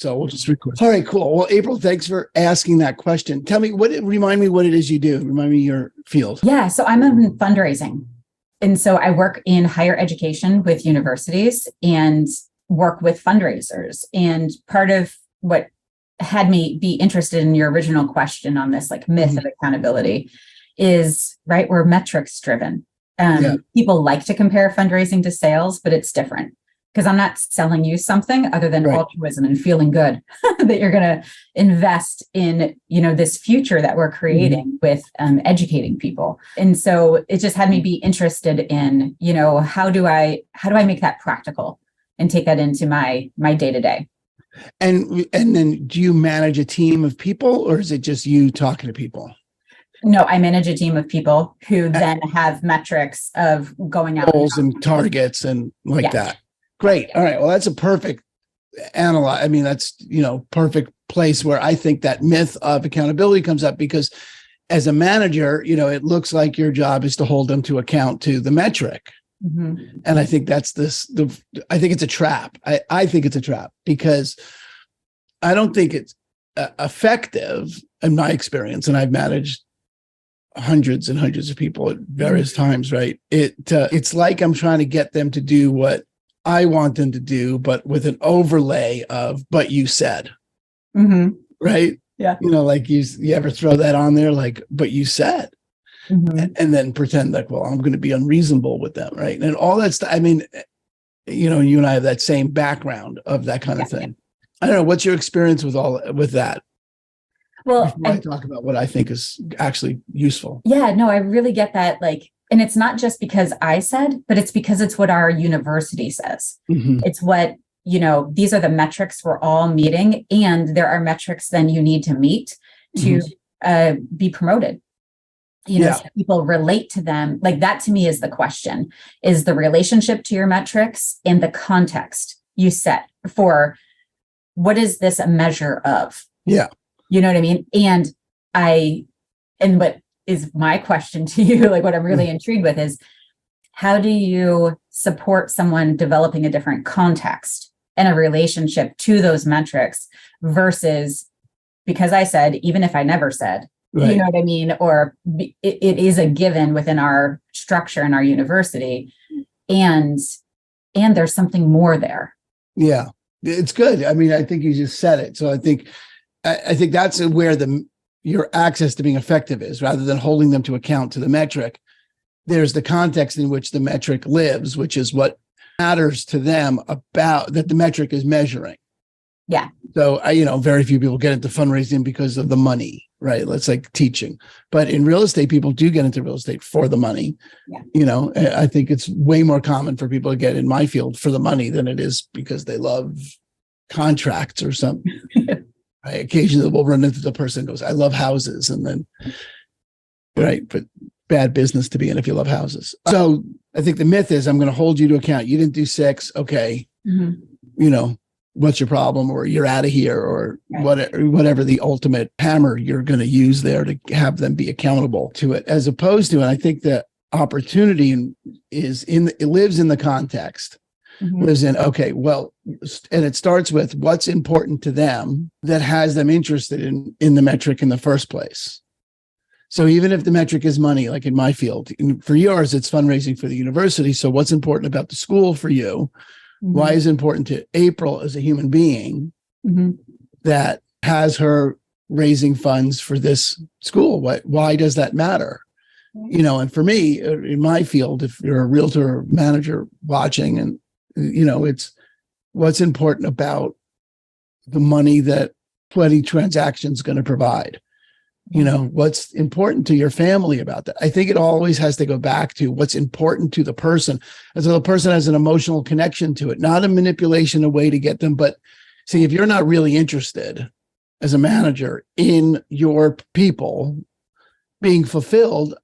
So we'll just record. All right, cool. Well, April, thanks for asking that question. Remind me what it is you do. Remind me your field. Yeah. So I'm in fundraising. And so I work in higher education with universities and work with fundraisers. And part of what had me be interested in your original question on this like myth of accountability is, right, we're metrics driven. People like to compare fundraising to sales, but it's different because I'm not selling you something other than altruism and feeling good that you're going to invest in, this future that we're creating with educating people. And so it just had me be interested in, how do I make that practical and take that into my day-to-day. And then do you manage a team of people or is it just you talking to people? No, I manage a team of people who then have metrics of going out. Goals and targets and that. Great. All right. Well, that's a perfect analyze. I mean, that's, perfect place where I think that myth of accountability comes up because as a manager, it looks like your job is to hold them to account to the metric. And I think I think it's a trap. I think it's a trap because I don't think it's effective in my experience. And I've managed hundreds and hundreds of people at various times, right? It's like I'm trying to get them to do what I want them to do, but with an overlay of, but you said, right? Yeah. Like you ever throw that on there, like, but you said. And then pretend like, well, I'm going to be unreasonable with them, right? And all that stuff. I mean, you and I have that same background of that kind of thing. I don't know. What's your experience with that? Well, I talk about what I think is actually useful. Yeah, no, I really get that. And it's not just because I said, but it's because it's what our university says. It's what, these are the metrics we're all meeting. And there are metrics then you need to meet to be promoted. So people relate to them. Like that to me is the question, is the relationship to your metrics and the context you set for what is this a measure of? Yeah. You know what I mean? And what is my question to you, like what I'm really intrigued with is how do you support someone developing a different context and a relationship to those metrics versus because I said, even if I never said, you know what I mean? Or it is a given within our structure in our university and there's something more there. Yeah, it's good. I mean, I think you just said it. So I think that's where your access to being effective is rather than holding them to account to the metric. There's the context in which the metric lives, which is what matters to them about that the metric is measuring. Yeah. So, very few people get into fundraising because of the money, right? That's like teaching. But in real estate, people do get into real estate for the money. Yeah. I think it's way more common for people to get in my field for the money than it is because they love contracts or something. Right? Occasionally we'll run into the person who goes, I love houses. And then, right. But bad business to be in if you love houses. So I think the myth is I'm going to hold you to account. You didn't do 6. Okay. What's your problem? Or you're out of here or whatever the ultimate hammer you're going to use there to have them be accountable to it, as opposed to, and I think the opportunity it lives in the context. Lives in, okay, well, and it starts with what's important to them that has them interested in the metric in the first place. So even if the metric is money, like in my field, for yours, it's fundraising for the university. So what's important about the school for you? Why is it important to April as a human being that has her raising funds for this school? Why does that matter? And for me, in my field, if you're a realtor or manager watching and it's what's important about the money that 20 transactions going to provide. What's important to your family about that. I think it always has to go back to what's important to the person. And so the person has an emotional connection to it, not a manipulation, a way to get them. But see, if you're not really interested as a manager in your people being fulfilled,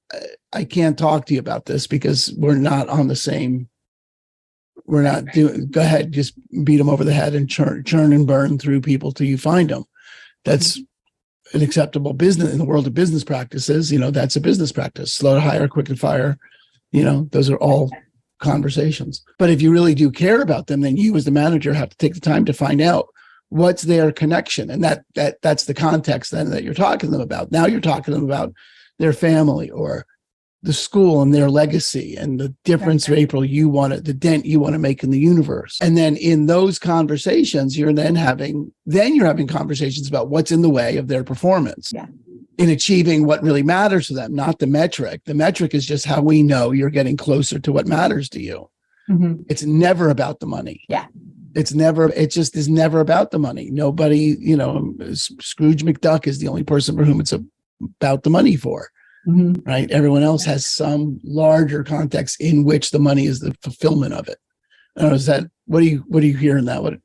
I can't talk to you about this because we're not on the same. We're not doing, go ahead, just beat them over the head and churn and burn through people till you find them. That's an acceptable business in the world of business practices. That's a business practice. Slow to hire, quick to fire. Those are all conversations. But if you really do care about them, then you as the manager have to take the time to find out what's their connection? And that's the context then that you're talking to them about. Now you're talking to them about their family or the school and their legacy and the difference, April, the dent you want to make in the universe. And then in those conversations, you're having conversations about what's in the way of their performance in achieving what really matters to them, not the metric. The metric is just how we know you're getting closer to what matters to you. Mm-hmm. It's never about the money. Yeah. It just is never about the money. Nobody, Scrooge McDuck is the only person for whom it's about the money for. Mm-hmm. Right. Everyone else has some larger context in which the money is the fulfillment of it. I don't know, is that, what do you hear in that?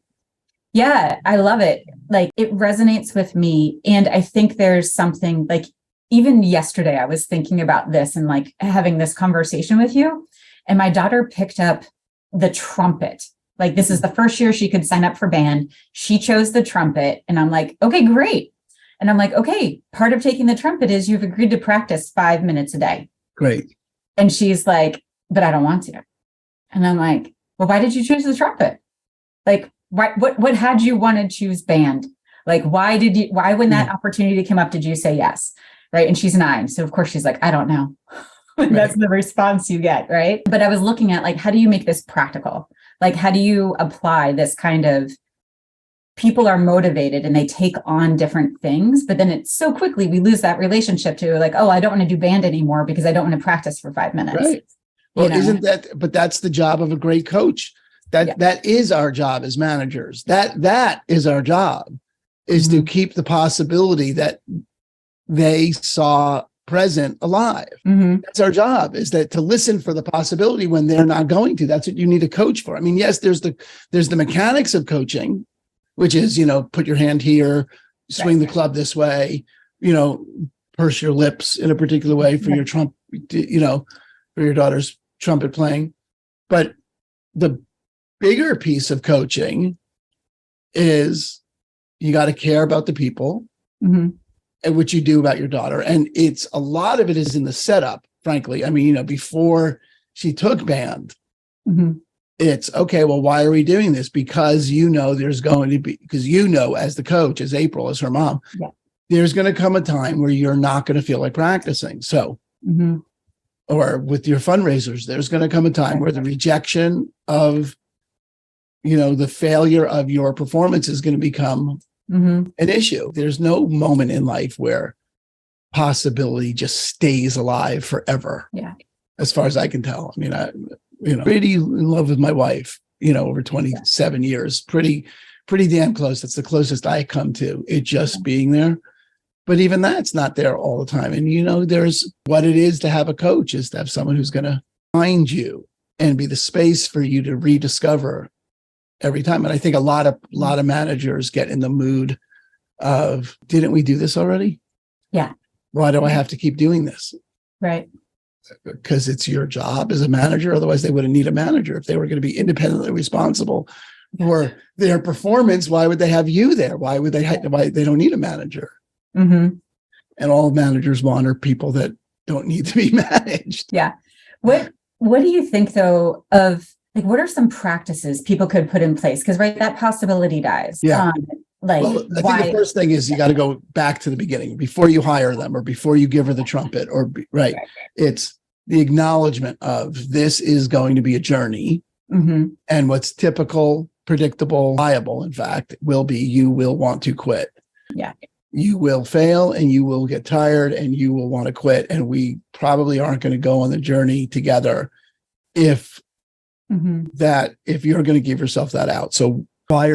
Yeah, I love it. Like, it resonates with me. And I think there's something, like, even yesterday, I was thinking about this and like having this conversation with you. And my daughter picked up the trumpet. Like, this is the first year she could sign up for band. She chose the trumpet. And I'm like, okay, great. And I'm like, okay, part of taking the trumpet is you've agreed to practice 5 minutes a day. Great. And she's like, but I don't want to. And I'm like, well, why did you choose the trumpet? Like, what had you want to choose band? Like, why when that opportunity came up, did you say yes? Right. And she's 9. So of course she's like, I don't know. That's the response you get. Right. But I was looking at, like, how do you make this practical? Like, how do you apply this kind of, people are motivated and they take on different things, but then it's so quickly we lose that relationship to, like, oh, I don't want to do band anymore because I don't want to practice for 5 minutes. Right. Well, but that's the job of a great coach. That is our job as managers. That is our job, is to keep the possibility that they saw present alive. Mm-hmm. That's our job, is that to listen for the possibility when they're not going to. That's what you need a coach for. I mean, yes, there's the mechanics of coaching, which is, put your hand here, swing the club this way, purse your lips in a particular way for your for your daughter's trumpet playing. But the bigger piece of coaching is you got to care about the people, and what you do about your daughter. And it's a lot of it is in the setup, frankly. I mean, before she took band, it's okay, well, why are we doing this? Because there's going to be, because as the coach, as April, as her mom, there's going to come a time where you're not going to feel like practicing. So, or with your fundraisers, there's going to come a time where the rejection of, the failure of your performance is going to become an issue. There's no moment in life where possibility just stays alive forever. Yeah. As far as I can tell. I mean, pretty in love with my wife, over 27 years, pretty damn close. That's the closest I come to it just being there. But even that's not there all the time. And, there's what it is to have a coach, is to have someone who's going to find you and be the space for you to rediscover every time. And I think a lot of managers get in the mood of, didn't we do this already? Yeah. Why do I have to keep doing this? Right. Because it's your job as a manager. Otherwise, they wouldn't need a manager. If they were going to be independently responsible for their performance, why would they have you there? Why they don't need a manager? Mm-hmm. And all managers want are people that don't need to be managed. Yeah. What do you think, though, of, like, what are some practices people could put in place? Because that possibility dies. Yeah. I think the first thing is you got to go back to the beginning before you hire them or before you give her the trumpet right. It's the acknowledgement of, this is going to be a journey, and what's typical, predictable, viable, in fact, will be you will want to quit. Yeah. You will fail and you will get tired and you will want to quit. And we probably aren't going to go on the journey together if you're going to give yourself that out. So why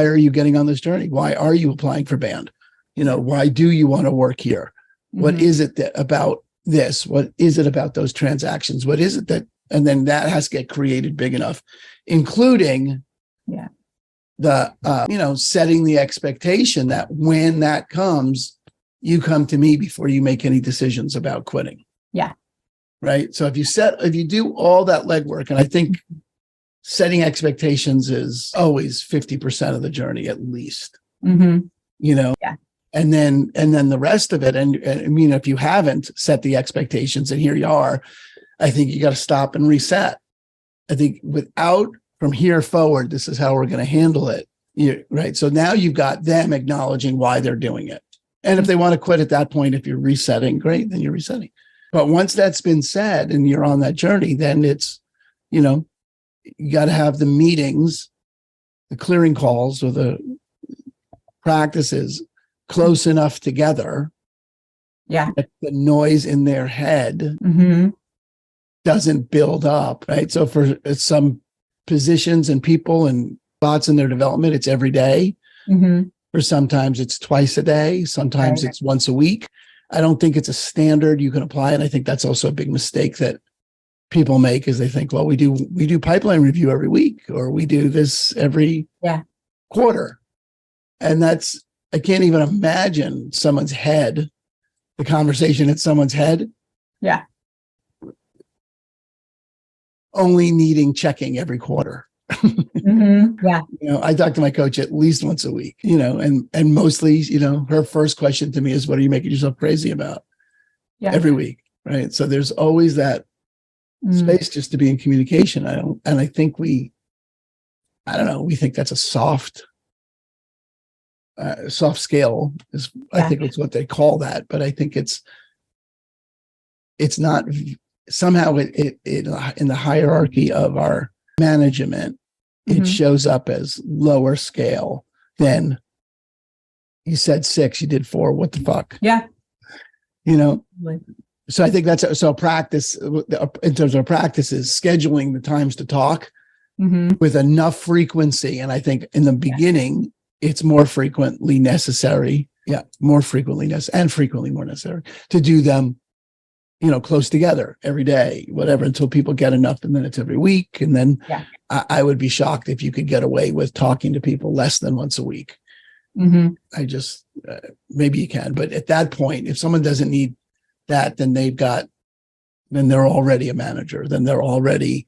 are you getting on this journey? Why are you applying for band? Why do you want to work here? What is it about this? What is it about those transactions? What is it that, and then that has to get created big enough, including the, setting the expectation that when that comes, you come to me before you make any decisions about quitting. Yeah. Right. So if you do all that legwork, and I think setting expectations is always 50% of the journey, at least, yeah. And then the rest of it. And if you haven't set the expectations and here you are, I think you got to stop and reset. I think from here forward, this is how we're going to handle it. Right. So now you've got them acknowledging why they're doing it. And if they want to quit at that point, if you're resetting, great, then you're resetting. But once that's been said and you're on that journey, then it's, you got to have the meetings, the clearing calls or the practices close enough together. Yeah. That the noise in their head Mm-hmm. doesn't build up. Right. So for some positions and people and thoughts in their development, it's every day. Mm-hmm. Or sometimes it's twice a day. Sometimes it's once a week. I don't think it's a standard you can apply. And I think that's also a big mistake that people make is they think, well, we do pipeline review every week, or we do this every quarter. And I can't even imagine someone's head, the conversation in someone's head. Yeah. Only needing checking every quarter. Mm-hmm. Yeah. I talk to my coach at least once a week, and mostly, her first question to me is, what are you making yourself crazy about? Every week. Right. So there's always that space just to be in communication. I think we think that's a soft scale I think it's what they call that, but I think it's not somehow it in the hierarchy of our management, it shows up as lower scale than you said 6, you did 4. What the fuck? Yeah. So I think that's so practice in terms of practices, scheduling the times to talk with enough frequency. And I think in the beginning, it's more frequently necessary. Yeah. More frequently and frequently more necessary to do them, close together every day, whatever, until people get enough. And then it's every week. And then I would be shocked if you could get away with talking to people less than once a week. I just, maybe you can, but at that point, if someone doesn't need that, then they're already a manager. Then they're already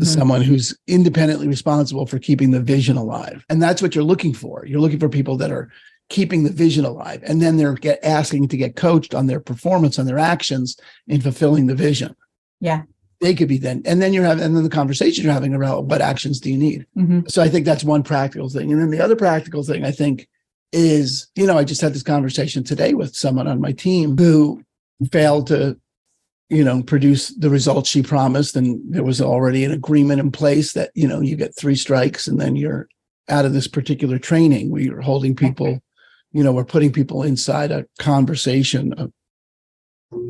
someone who's independently responsible for keeping the vision alive. And that's what you're looking for. You're looking for people that are keeping the vision alive. And then they're asking to get coached on their performance, on their actions in fulfilling the vision. Yeah. They could be then, and then the conversation you're having about what actions do you need? So I think that's one practical thing. And then the other practical thing I think is, I just had this conversation today with someone on my team who failed to, produce the results she promised. And there was already an agreement in place that, you get 3 strikes and then you're out of this particular training. We are holding people, we're putting people inside a conversation of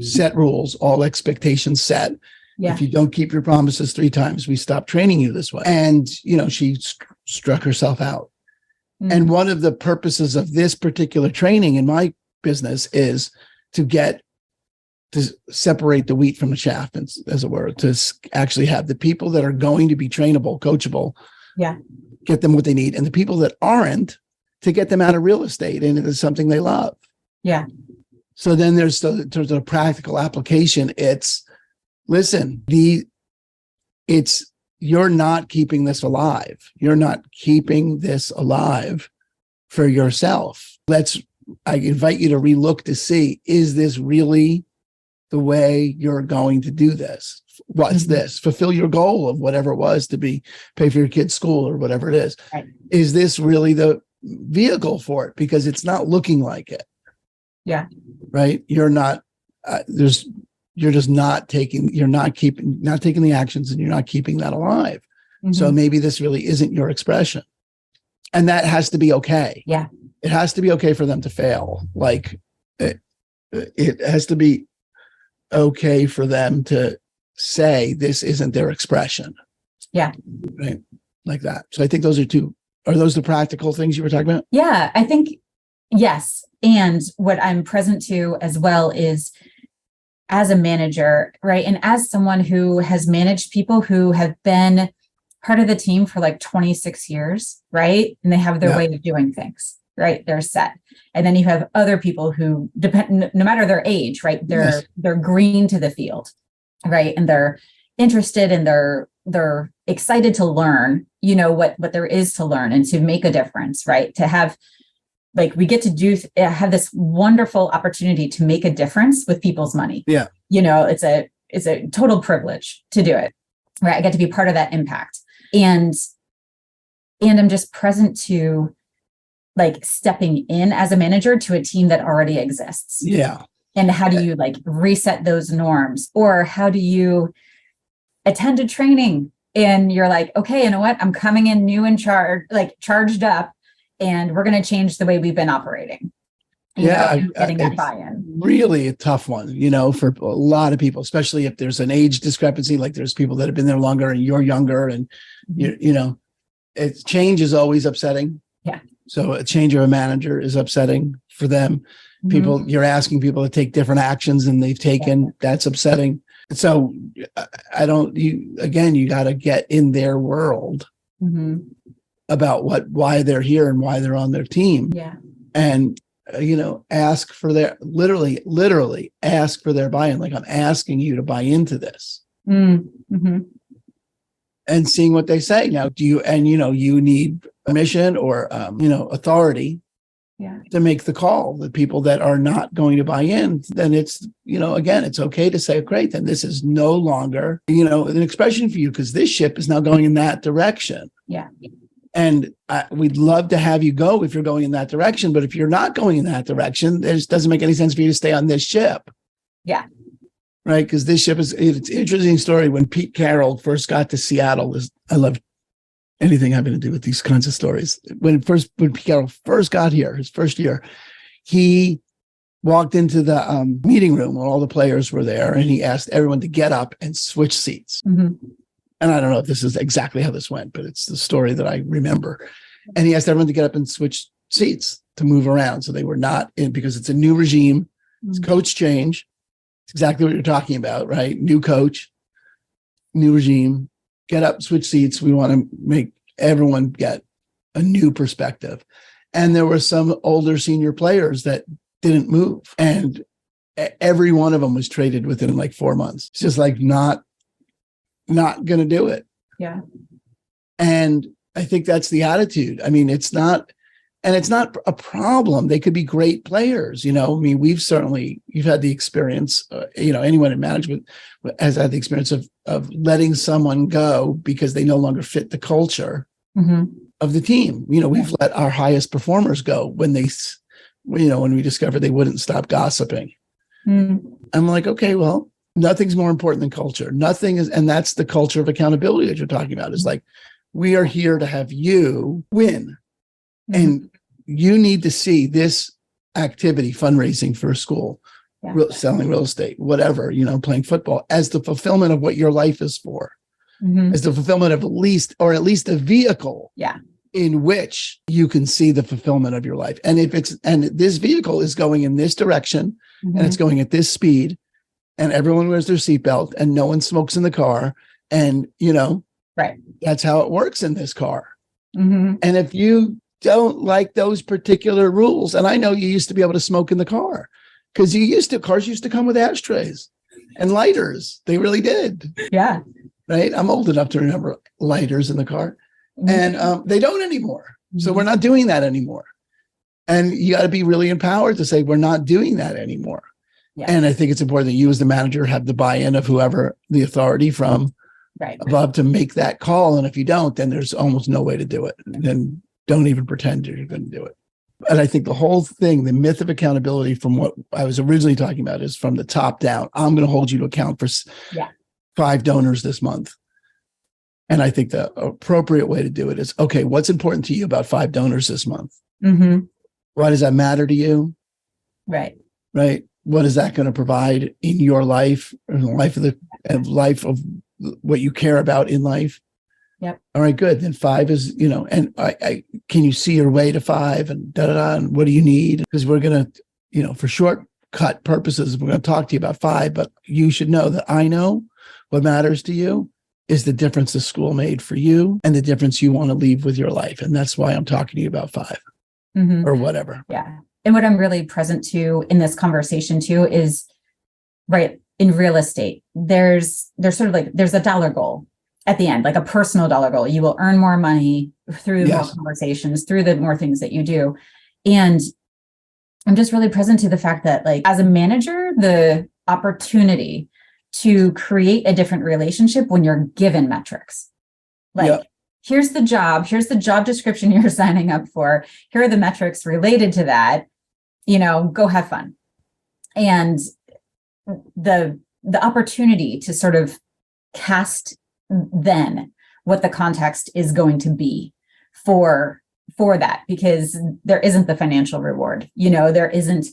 set rules, all expectations set. Yeah. If you don't keep your promises 3 times, we stop training you this way. And, she struck herself out. And one of the purposes of this particular training in my business is to separate the wheat from the chaff, as it were, to actually have the people that are going to be trainable, coachable, get them what they need. And the people that aren't, to get them out of real estate and into something they love. Yeah. So then in terms of a practical application, it's, listen, you're not keeping this alive. You're not keeping this alive for yourself. I invite you to relook to see, is this really the way you're going to do this? What's this? Fulfill your goal of whatever it was to pay for your kid's school or whatever it is. Right. Is this really the vehicle for it? Because it's not looking like it. Yeah. Right. You're not, you're just not taking the actions, and you're not keeping that alive. So maybe this really isn't your expression. And that has to be okay. Yeah. It has to be okay for them to fail. Like it has to be okay for them to say this isn't their expression. Yeah. Right. Like that. So I think those are those the practical things you were talking about? Yeah, I think, yes. And what I'm present to as well is, as a manager, right? And as someone who has managed people who have been part of the team for like 26 years, right? And they have their way of doing things, right? They're set. And then you have other people who depend, no matter their age, right? They're green to the field, right? And they're interested and they're excited to learn, what there is to learn and to make a difference, right? To have, like, we get to have this wonderful opportunity to make a difference with people's money. Yeah. It's a total privilege to do it, right? I get to be part of that impact. And And I'm just present to like stepping in as a manager to a team that already exists. Yeah. And how do you like reset those norms? Or how do you attend a training and you're like, okay, you know what? I'm coming in new and charged up, and we're going to change the way we've been operating. Getting that buy-in. Really a tough one, for a lot of people, especially if there's an age discrepancy, like there's people that have been there longer and you're younger, and change is always upsetting. Yeah. So a change of a manager is upsetting for them. Mm-hmm. You're asking people to take different actions than they've taken. Yeah. That's upsetting. So you got to get in their world about why they're here and why they're on their team. Yeah. And, ask for literally ask for their buy-in. Like, I'm asking you to buy into this. Mm-hmm. And seeing what they say. Now, you need permission or, authority to make the call. The people that are not going to buy in, then it's, again, it's okay to say, great, then this is no longer, an expression for you, because this ship is now going in that direction. Yeah. And we'd love to have you go if you're going in that direction. But if you're not going in that direction, it just doesn't make any sense for you to stay on this ship. Yeah. Right. Because this ship it's an interesting story. When Pete Carroll first got to Seattle, I love anything having to do with these kinds of stories. When Pete Carroll first got here, his first year, he walked into the meeting room where all the players were there, and he asked everyone to get up and switch seats. Mm-hmm. And I don't know if this is exactly how this went, but it's the story that I remember. And he asked everyone to get up and switch seats to move around. So they were not in, because it's a new regime. It's coach change. It's exactly what you're talking about, right? New coach, new regime, get up, switch seats. We want to make everyone get a new perspective. And there were some older senior players that didn't move. And every one of them was traded within like 4 months. It's just like not going to do it. Yeah. And I think that's the attitude. I mean, it's not a problem. They could be great players. You've had the experience, anyone in management has had the experience of letting someone go because they no longer fit the culture of the team. We've let our highest performers go when when we discovered they wouldn't stop gossiping. I'm like, okay, well, nothing's more important than culture. Nothing is, and that's the culture of accountability that you're talking about. Is like, we are here to have you win. And you need to see this activity, fundraising for a school, selling real estate, whatever, playing football, as the fulfillment of what your life is for, as the fulfillment of at least a vehicle in which you can see the fulfillment of your life. And this vehicle is going in this direction and it's going at this speed, and everyone wears their seatbelt and no one smokes in the car. And, that's how it works in this car. And if you don't like those particular rules, and I know you used to be able to smoke in the car, because cars used to come with ashtrays and lighters. They really did. Yeah. Right. I'm old enough to remember lighters in the car, and they don't anymore. So we're not doing that anymore. And you got to be really empowered to say, we're not doing that anymore. Yeah. And I think it's important that you as the manager have the buy-in of whoever the authority from above to make that call. And if you don't, then there's almost no way to do it. Then don't even pretend you're going to do it. And I think the whole thing, the myth of accountability from what I was originally talking about, is from the top down. I'm going to hold you to account for 5 donors this month. And I think the appropriate way to do it is, okay, what's important to you about 5 donors this month? Why does that matter to you? Right. What is that going to provide in your life, or in the life of what you care about in life? Yep. All right, good. Then 5 is, and I can you see your way to 5, and and what do you need? Because we're going to, for shortcut purposes, we're going to talk to you about 5, but you should know that I know what matters to you is the difference the school made for you and the difference you want to leave with your life. And that's why I'm talking to you about 5 or whatever. Yeah. And what I'm really present to in this conversation too is, in real estate, there's sort of like, there's a dollar goal at the end, like a personal dollar goal. You will earn more money through more conversations, through the more things that you do. And I'm just really present to the fact that, like, as a manager, the opportunity to create a different relationship when you're given metrics. here's the job description you're signing up for. Here are the metrics related to that, go have fun. And the opportunity to sort of cast then what the context is going to be for that, because there isn't the financial reward, there isn't,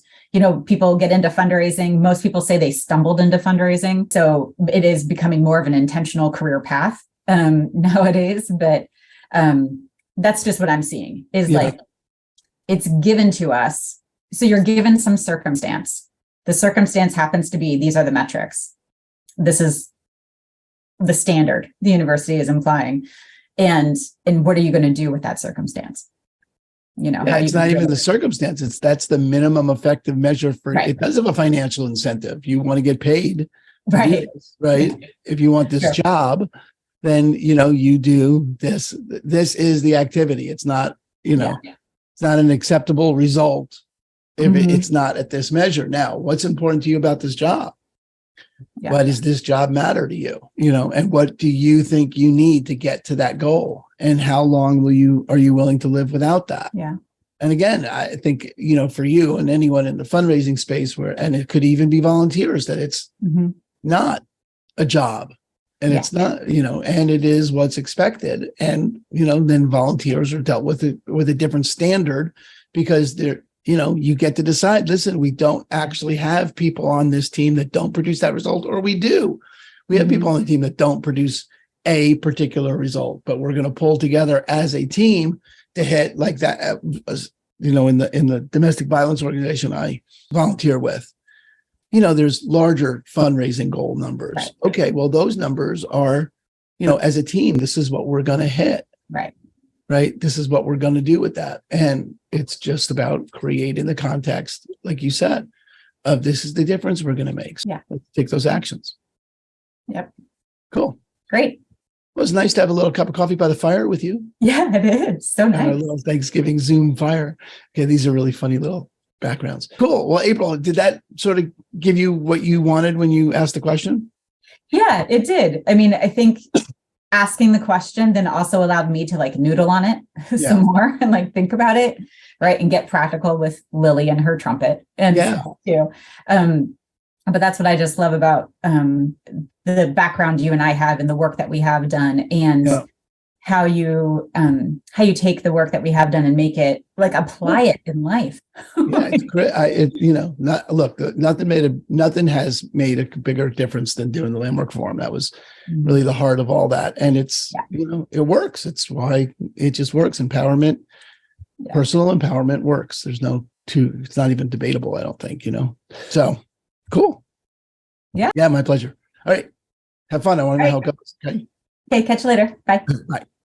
people get into fundraising. Most people say they stumbled into fundraising. So it is becoming more of an intentional career path nowadays. But that's just what I'm seeing is like, it's given to us. So you're given some circumstance. The circumstance happens to be, these are the metrics. This is the standard the university is implying. And what are you going to do with that circumstance? It's not even the circumstances. That's the minimum effective measure for it does have a financial incentive. You want to get paid. Right. Right. If you want this job, then, you do this. This is the activity. It's not, it's not an acceptable result if it's not at this measure. Now, what's important to you about this job? Yeah. What does this job matter to you? And what do you think you need to get to that goal? And how long are you willing to live without that? Yeah. And again, I think, for you and anyone in the fundraising space and it could even be volunteers, that it's not a job and it's not, and it is what's expected. And, then volunteers are dealt with it with a different standard because they're, you get to decide, listen, we don't actually have people on this team that don't produce that result, or we do. We have people on the team that don't produce a particular result, but we're going to pull together as a team to hit like that. In the domestic violence organization I volunteer with, there's larger fundraising goal numbers. Right. Okay, well, those numbers are, as a team, this is what we're going to hit. Right. This is what we're going to do with that. And it's just about creating the context, like you said, of this is the difference we're going to make. So let's take those actions. Yep. Cool. Great. Well, it's nice to have a little cup of coffee by the fire with you. Yeah, it is. So nice. Our little Thanksgiving Zoom fire. Okay, these are really funny little backgrounds. Cool. Well, April, did that sort of give you what you wanted when you asked the question? Yeah, it did. I mean, I think asking the question then also allowed me to like noodle on it some more and like think about it, right? And get practical with Lily and her trumpet and stuff too. But that's what I just love about the background you and I have and the work that we have done, and how you take the work that we have done and make it like apply it in life. It's great. Nothing has made a bigger difference than doing the Landmark Forum. That was really the heart of all that, and it's it works. It's why it just works. Empowerment, personal empowerment works. There's it's not even debatable. I don't think. So cool. Yeah, my pleasure. All right, have fun. I want to know how it goes. Okay. Okay, catch you later. Bye. Bye.